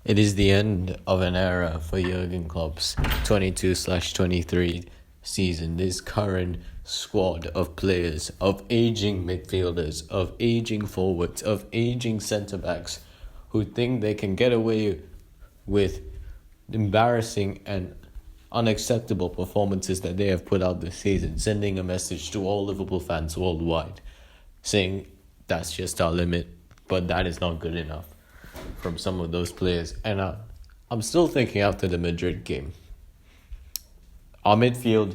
It is the end of an era for Jurgen Klopp's 22/23 season. This current squad of players, of aging midfielders, of aging forwards, of aging centre-backs who think they can get away with embarrassing and unacceptable performances that they have put out this season, sending a message to all Liverpool fans worldwide, saying that's just our limit, but that is not good enough from some of those players. And I'm still thinking after the Madrid game, our midfield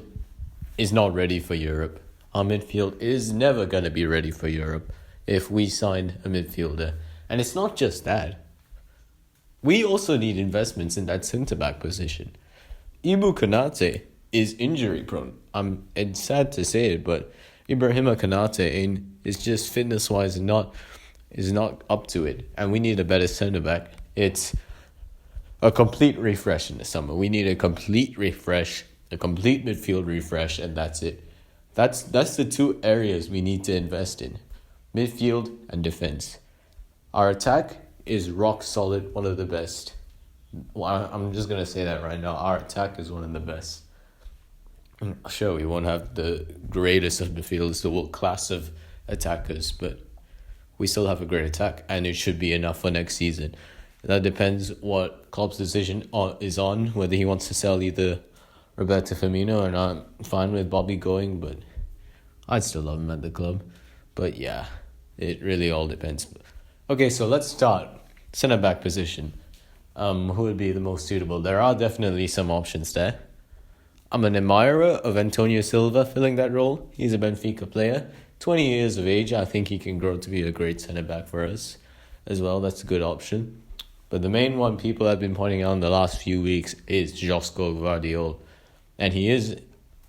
is not ready for Europe. Our midfield is never going to be ready for Europe if we sign a midfielder. And it's not just that. We also need investments in that centre-back position. Ibu Konate is injury prone. It's sad to say it, but Ibrahima Konate is just fitness-wise is not up to it, and we need a better centre-back. It's a complete refresh in the summer. We need a complete refresh, a complete midfield refresh, and that's it. That's the two areas we need to invest in, midfield and defence. Our attack is rock solid, one of the best. Well, I'm just going to say that right now. Our attack is one of the best. Sure, we won't have the greatest of midfielders, the world class of attackers, but we still have a great attack, and it should be enough for next season. That depends what Klopp's decision is on, whether he wants to sell either Roberto Firmino or not. I'm fine with Bobby going, but I'd still love him at the club. But yeah, it really all depends. Okay, so let's start. Centre-back position. Who would be the most suitable? There are definitely some options there. I'm an admirer of Antonio Silva filling that role. He's a Benfica player. 20 years of age. I think he can grow to be a great centre-back for us as well. That's a good option. But the main one people have been pointing out in the last few weeks is Josko Gvardiol. And he is,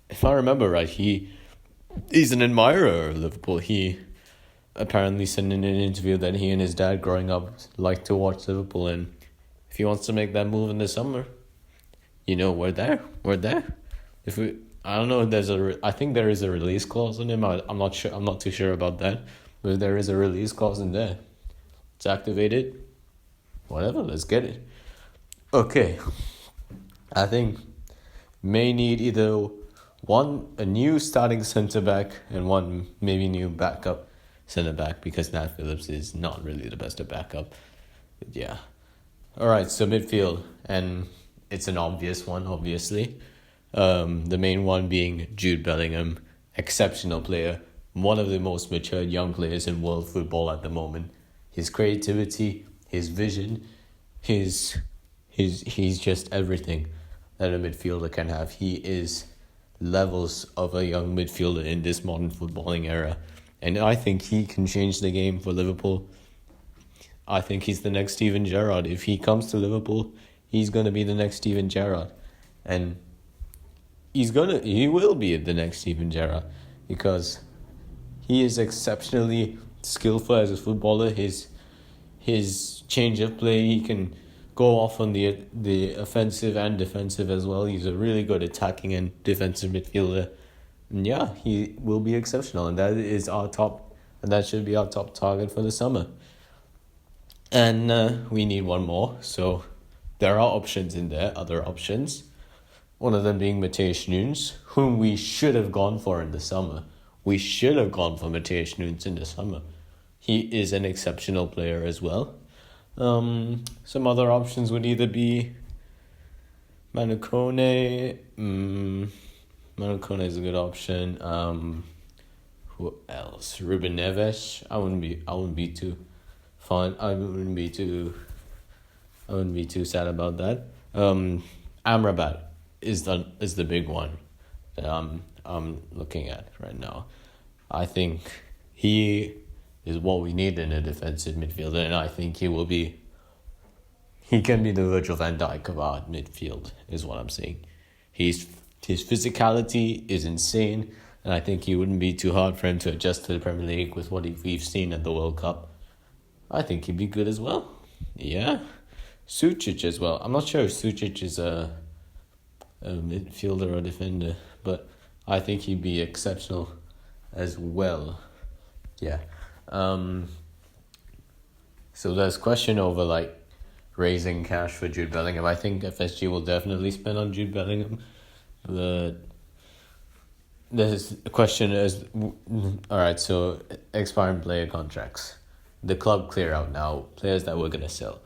if I remember right, he's an admirer of Liverpool. He apparently said in an interview that he and his dad growing up liked to watch Liverpool, and if he wants to make that move in the summer, we're there. I don't know if I think there is a release clause on him. I'm not sure. I'm not too sure about that. But if there is a release clause in there, it's activated. Whatever, let's get it. Okay. I think may need either a new starting centre-back and one maybe new backup centre-back, because Nat Phillips is not really the best at backup. But yeah. Alright, so midfield, and it's an obvious one, obviously. The main one being Jude Bellingham, exceptional player, one of the most matured young players in world football at the moment. His creativity, his vision, he's just everything that a midfielder can have. He is levels of a young midfielder in this modern footballing era, and I think he can change the game for Liverpool. I think he's the next Steven Gerrard. If he comes to Liverpool, he's going to be the next Steven Gerrard. And he will be the next Steven Gerrard, because he is exceptionally skillful as a footballer. His change of play, he can go off on the offensive and defensive as well. He's a really good attacking and defensive midfielder. And yeah, he will be exceptional, and that should be our top target for the summer. And we need one more, so there are options in there, other options. One of them being Matheus Nunes, whom we should have gone for in the summer. We should have gone for Matheus Nunes in the summer. He is an exceptional player as well. Some other options would either be Manu Kone. Manu Kone is a good option. Who else? Ruben Neves. I wouldn't be too fun. I wouldn't be too sad about that. Amrabat is the big one that I'm looking at right now. I think he is what we need in a defensive midfielder, and I think he can be the Virgil van Dijk of our midfield, is what I'm saying. His physicality is insane, and I think he wouldn't be too hard for him to adjust to the Premier League with what we've seen at the World Cup. I think he'd be good as well. Yeah. Sucic as well. I'm not sure if Sucic is a midfielder or defender, but I think he'd be exceptional as well. Yeah. So there's question over raising cash for Jude Bellingham. I think FSG will definitely spend on Jude Bellingham. But the question is, alright, so expiring player contracts. The club clear out now. Players that we're going to sell.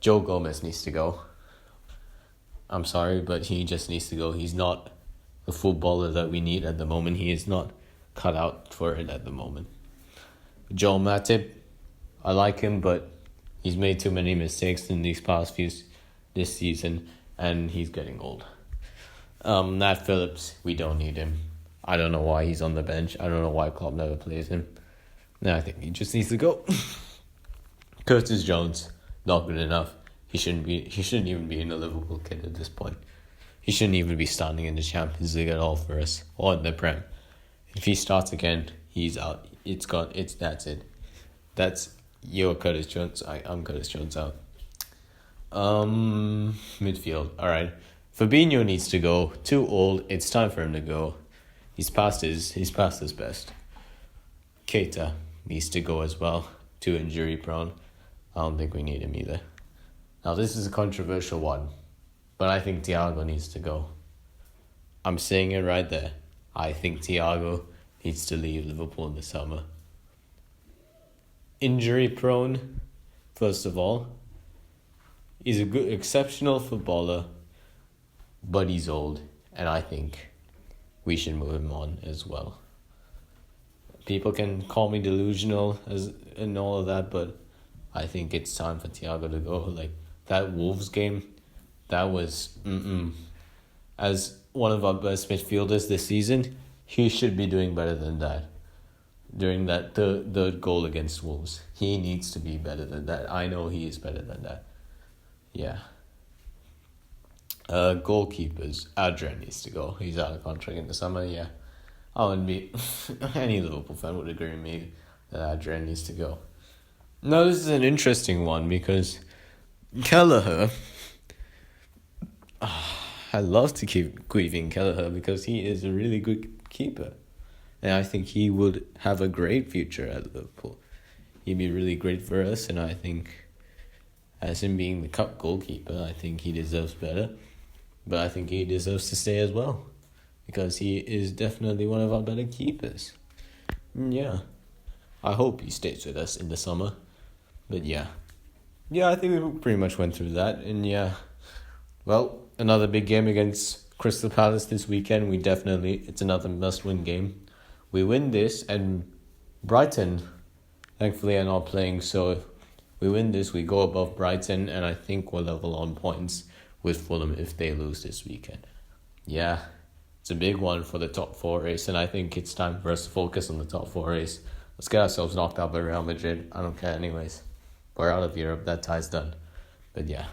Joe Gomez needs to go. I'm sorry, but he just needs to go. He's not the footballer that we need at the moment. He is not cut out for it at the moment. Joel Matip, I like him, but he's made too many mistakes in these past this season, and he's getting old. Nat Phillips, we don't need him. I don't know why he's on the bench. I don't know why Klopp never plays him. No, I think he just needs to go. Curtis Jones, not good enough. He shouldn't even be in a Liverpool kit at this point. He shouldn't even be starting in the Champions League at all for us, or in the Prem. If he starts again, he's out. That's it. That's your Curtis Jones. I'm Curtis Jones out. Midfield. Alright. Fabinho needs to go. Too old. It's time for him to go. He's past his best. Keita needs to go as well. Too injury prone. I don't think we need him either. Now this is a controversial one, but I think Thiago needs to go. I'm saying it right there. I think Thiago needs to leave Liverpool in the summer. Injury prone, first of all. He's a good, exceptional footballer, but he's old, and I think we should move him on as well. People can call me delusional and all of that, but I think it's time for Thiago to go. Like, that Wolves game, that was as one of our best midfielders this season, he should be doing better than that. During that third goal against Wolves, he needs to be better than that. I know he is better than that. Yeah. Goalkeepers, Adrian needs to go. He's out of contract in the summer. Yeah, I wouldn't be. Any Liverpool fan would agree with me that Adrian needs to go. Now this is an interesting one because Kelleher. I love to keep grieving Kelleher because he is a really good keeper. And I think he would have a great future at Liverpool. He'd be really great for us, and I think as him being the cup goalkeeper, I think he deserves better. But I think he deserves to stay as well, because he is definitely one of our better keepers. Yeah. I hope he stays with us in the summer. But yeah. Yeah, I think we pretty much went through that. And yeah, well, another big game against Crystal Palace this weekend. It's another must-win game. We win this, and Brighton, thankfully, are not playing. So if we win this, we go above Brighton, and I think we're level on points with Fulham if they lose this weekend. Yeah, it's a big one for the top 4 race, and I think it's time for us to focus on the top 4 race. Let's get ourselves knocked out by Real Madrid. I don't care anyways. We're out of Europe. That tie's done. But yeah.